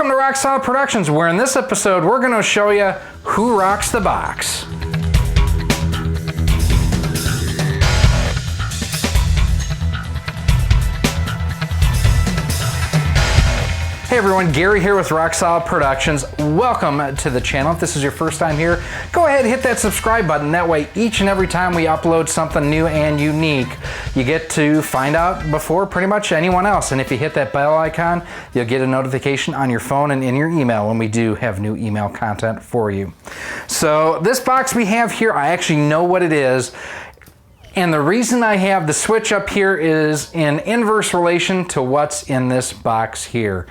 Welcome to Rock Solid Productions, where in this episode we're going to show you who rocks the box. Hey everyone, Gary here with Rock Solid Productions. Welcome to the channel. If this is your first time here, go ahead and hit that subscribe button. That way each and every time we upload something new and unique, you get to find out before pretty much anyone else. And if you hit that bell icon, you'll get a notification on your phone and in your email when we do have new email content for you. So this box we have here, I actually know what it is. And the reason I have the switch up here is in inverse relation to what's in this box here.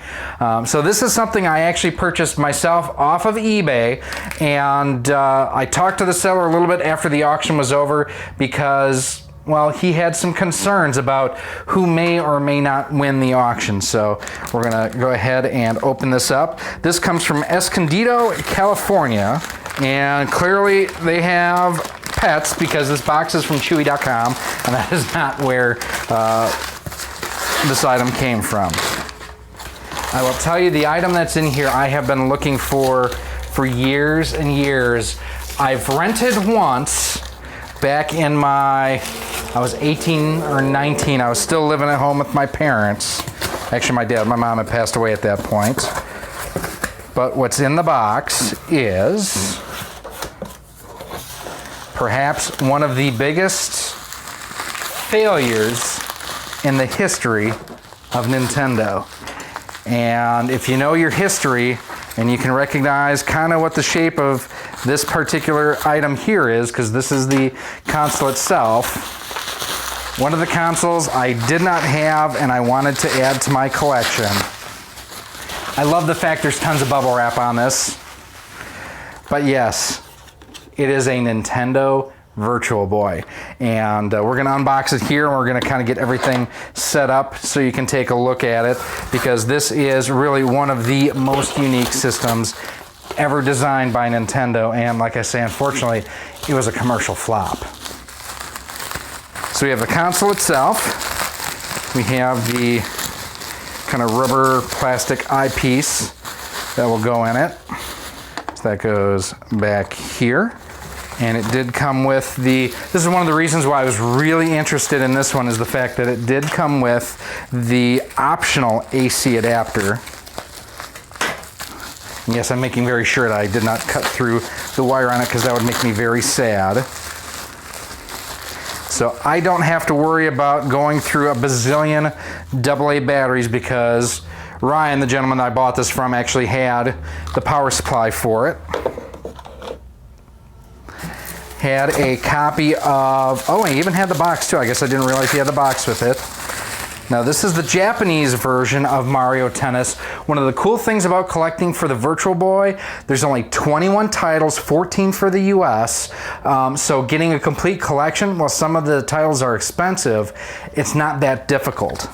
So this is something I actually purchased myself off of eBay, and I talked to the seller a little bit after the auction was over because, well, he had some concerns about who may or may not win the auction. So we're gonna go ahead and open this up. This comes from Escondido, California, and clearly they have pets because this box is from Chewy.com, and that is not where this item came from. I will tell you, the item that's in here I have been looking for years and years. I've rented once back in I was 18 or 19. I was still living at home with my parents. Actually, my mom had passed away at that point. But what's in the box is perhaps one of the biggest failures in the history of Nintendo. And if you know your history and you can recognize kind of what the shape of this particular item here is, because this is the console itself, one of the consoles I did not have and I wanted to add to my collection. I love the fact there's tons of bubble wrap on this, but yes, it is a Nintendo Virtual Boy. And we're gonna unbox it here, and we're gonna kind of get everything set up so you can take a look at it, because this is really one of the most unique systems ever designed by Nintendo. And like I say, unfortunately, it was a commercial flop. So we have the console itself. We have the kind of rubber plastic eyepiece that will go in it. So that goes back here. And it did come with this is one of the reasons why I was really interested in this one, is the fact that it did come with the optional AC adapter. And yes, I'm making very sure that I did not cut through the wire on it, because that would make me very sad. So I don't have to worry about going through a bazillion AA batteries, because Ryan, the gentleman that I bought this from, actually had the power supply for it. Had a copy of, oh, I even had the box too. I guess I didn't realize he had the box with it. Now this is the Japanese version of Mario Tennis. One of the cool things about collecting for the Virtual Boy, there's only 21 titles, 14 for the US. So getting a complete collection, while some of the titles are expensive, it's not that difficult.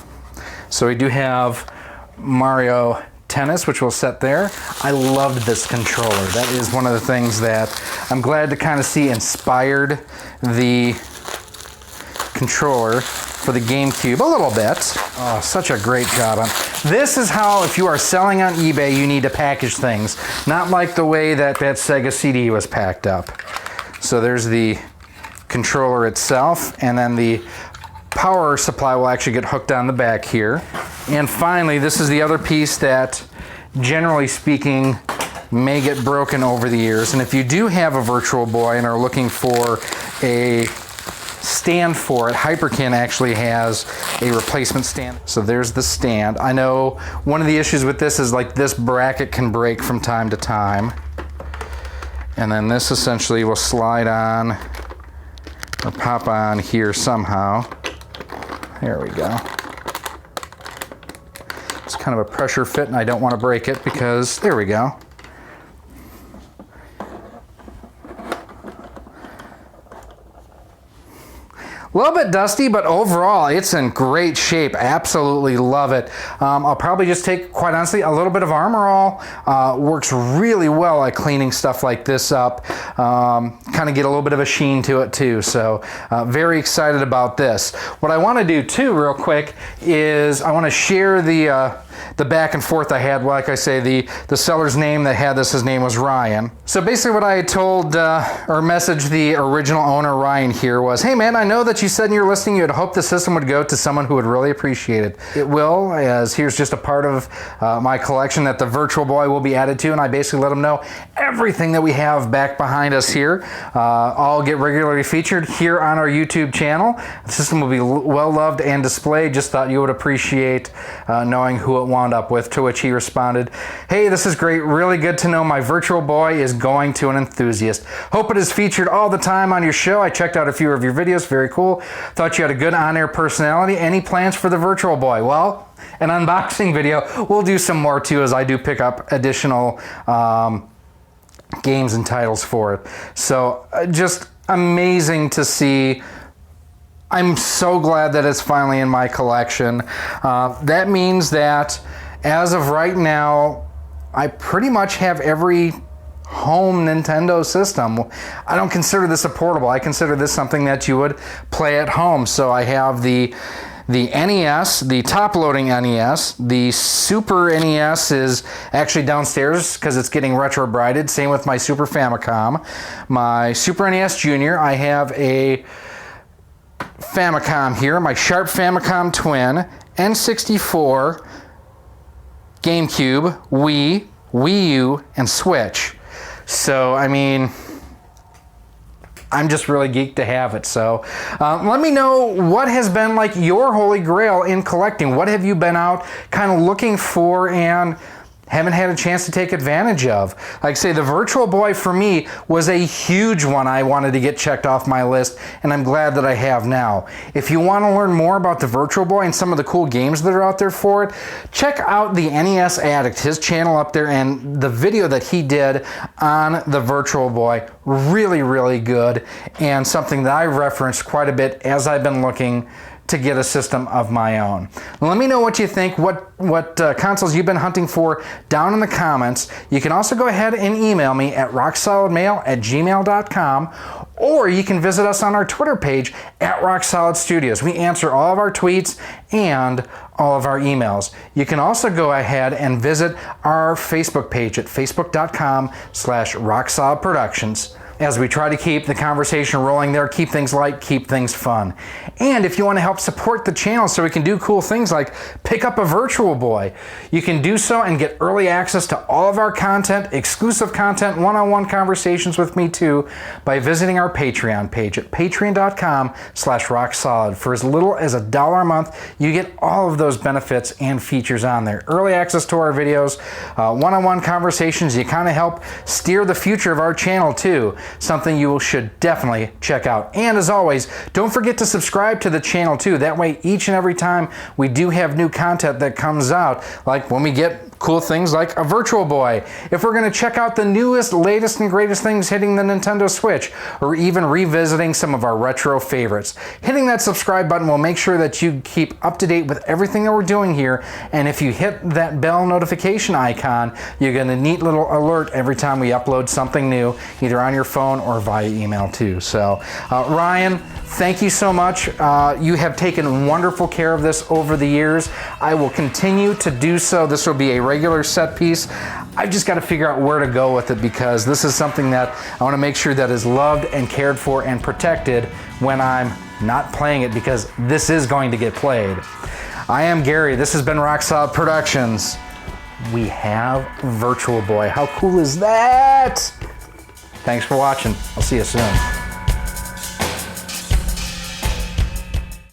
So we do have Mario Tennis, which we'll set there. I loved this controller. That is one of the things that I'm glad to kind of see inspired the controller for the GameCube a little bit. Oh, such a great job on this. Is how, if you are selling on eBay, you need to package things, not like the way that Sega CD was packed up. So there's the controller itself, and then the power supply will actually get hooked on the back here. And finally, this is the other piece that, generally speaking, may get broken over the years. And if you do have a Virtual Boy and are looking for a stand for it, Hyperkin actually has a replacement stand. So there's the stand. I know one of the issues with this is, like, this bracket can break from time to time. And then this essentially will slide on or pop on here somehow. There we go. It's kind of a pressure fit, and I don't want to break it because, there we go. A little bit dusty, but overall it's in great shape. Absolutely love it. I'll probably just take, quite honestly, a little bit of Armor All. Works really well at cleaning stuff like this up. Kind of get a little bit of a sheen to it too. So very excited about this. What I want to do too real quick is I want to share the the back and forth I had. Like I say, the seller's name that had this, his name was Ryan. So basically what I had told or messaged the original owner, Ryan, here was, hey man, I know that you said in your listing you had hoped the system would go to someone who would really appreciate it. It will, as here's just a part of my collection that the Virtual Boy will be added to, and I basically let them know everything that we have back behind us here. All get regularly featured here on our YouTube channel. The system will be well loved and displayed. Just thought you would appreciate knowing who it wound up with, to which he responded, hey, this is great. Really good to know my Virtual Boy is going to an enthusiast. Hope it is featured all the time on your show. I checked out a few of your videos. Very cool. Thought you had a good on-air personality. Any plans for the Virtual Boy? Well, an unboxing video. We'll do some more too, as I do pick up additional games and titles for it. So just amazing to see. I'm so glad that it's finally in my collection. That means that as of right now, I pretty much have every home Nintendo system. I don't consider this a portable. I consider this something that you would play at home. So I have the NES, the top-loading NES. The Super NES is actually downstairs because it's getting retro-brighted. Same with my Super Famicom. My Super NES Junior, I have a Famicom here, my Sharp Famicom Twin, N64, GameCube, Wii, Wii U, and Switch. So, I mean, I'm just really geeked to have it. So let me know what has been like your holy grail in collecting. What have you been out kind of looking for and haven't had a chance to take advantage of? Like I say, the Virtual Boy for me was a huge one I wanted to get checked off my list, and I'm glad that I have now. If you want to learn more about the Virtual Boy and some of the cool games that are out there for it, check out the NES Addict, his channel up there, and the video that he did on the Virtual Boy. Really, really good, and something that I referenced quite a bit as I've been looking to get a system of my own. Let me know what you think, what consoles you've been hunting for down in the comments. You can also go ahead and email me at rocksolidmail@gmail.com, or you can visit us on our Twitter page at RockSolidStudios. We answer all of our tweets and all of our emails. You can also go ahead and visit our Facebook page at facebook.com/RockSolidProductions. As we try to keep the conversation rolling there, keep things light, keep things fun. And if you want to help support the channel so we can do cool things like pick up a Virtual Boy, you can do so and get early access to all of our content, exclusive content, one-on-one conversations with me too, by visiting our Patreon page at patreon.com/rocksolid. For as little as $1 a month, you get all of those benefits and features on there. Early access to our videos, one-on-one conversations. You kind of help steer the future of our channel too. Something you should definitely check out. And as always, don't forget to subscribe to the channel too. That way, each and every time we do have new content that comes out, like when we get cool things like a Virtual Boy, if we're going to check out the newest, latest, and greatest things hitting the Nintendo Switch, or even revisiting some of our retro favorites, hitting that subscribe button will make sure that you keep up to date with everything that we're doing here. And if you hit that bell notification icon, you get a neat little alert every time we upload something new, either on your phone or via email too. So Ryan, thank you so much. You have taken wonderful care of this over the years. I will continue to do so. This will be a regular set piece. I've just got to figure out where to go with it, because this is something that I want to make sure that is loved and cared for and protected when I'm not playing it, because this is going to get played. I am Gary. This has been Rock Solid Productions. We have Virtual Boy. How cool is that? Thanks for watching. I'll see you soon.